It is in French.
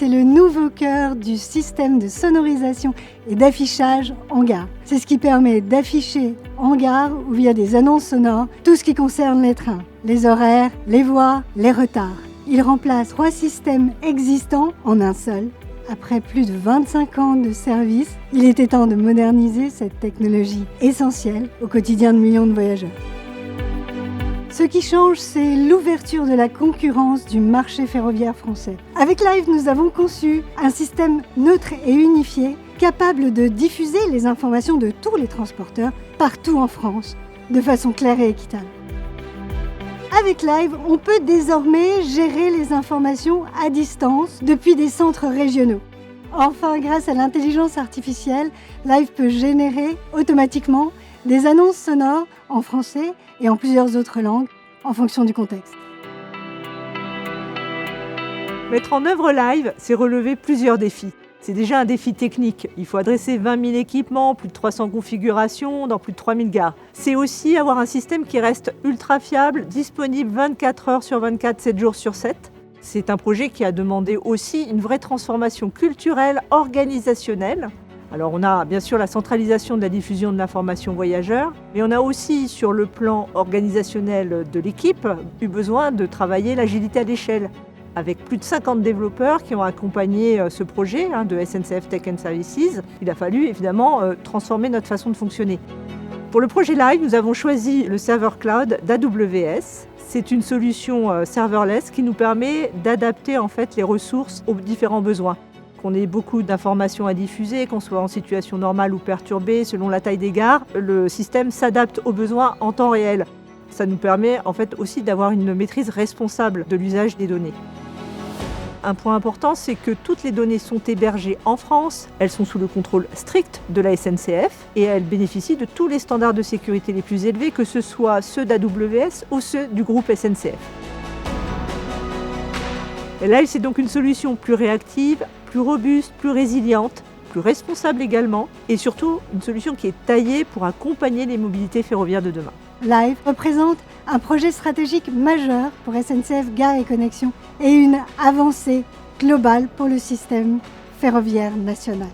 c'est le nouveau cœur du système de sonorisation et d'affichage en gare. C'est ce qui permet d'afficher en gare ou via des annonces sonores tout ce qui concerne les trains, les horaires, les voies, les retards. Il remplace 3 systèmes existants en un seul. Après plus de 25 ans de service, il était temps de moderniser cette technologie essentielle au quotidien de millions de voyageurs. Ce qui change, c'est l'ouverture de la concurrence du marché ferroviaire français. Avec Live, nous avons conçu un système neutre et unifié, capable de diffuser les informations de tous les transporteurs partout en France, de façon claire et équitable. Avec Live, on peut désormais gérer les informations à distance depuis des centres régionaux. Enfin, grâce à l'intelligence artificielle, Live peut générer automatiquement des annonces sonores en français et en plusieurs autres langues, en fonction du contexte. Mettre en œuvre Live, c'est relever plusieurs défis. C'est déjà un défi technique. Il faut adresser 20 000 équipements, plus de 300 configurations dans plus de 3 000 gares. C'est aussi avoir un système qui reste ultra fiable, disponible 24 heures sur 24, 7 jours sur 7. C'est un projet qui a demandé aussi une vraie transformation culturelle, organisationnelle. Alors on a bien sûr la centralisation de la diffusion de l'information voyageur, mais on a aussi sur le plan organisationnel de l'équipe eu besoin de travailler l'agilité à l'échelle. Avec plus de 50 développeurs qui ont accompagné ce projet de SNCF Tech & Services, il a fallu évidemment transformer notre façon de fonctionner. Pour le projet Live, nous avons choisi le serveur cloud d'AWS. C'est une solution serverless qui nous permet d'adapter en fait les ressources aux différents besoins. Qu'on ait beaucoup d'informations à diffuser, qu'on soit en situation normale ou perturbée, selon la taille des gares, le système s'adapte aux besoins en temps réel. Ça nous permet en fait aussi d'avoir une maîtrise responsable de l'usage des données. Un point important, c'est que toutes les données sont hébergées en France, elles sont sous le contrôle strict de la SNCF et elles bénéficient de tous les standards de sécurité les plus élevés, que ce soit ceux d'AWS ou ceux du groupe SNCF. Et Live, c'est donc une solution plus réactive, plus robuste, plus résiliente, plus responsable également, et surtout une solution qui est taillée pour accompagner les mobilités ferroviaires de demain. Live représente un projet stratégique majeur pour SNCF Gares et Connexions et une avancée globale pour le système ferroviaire national.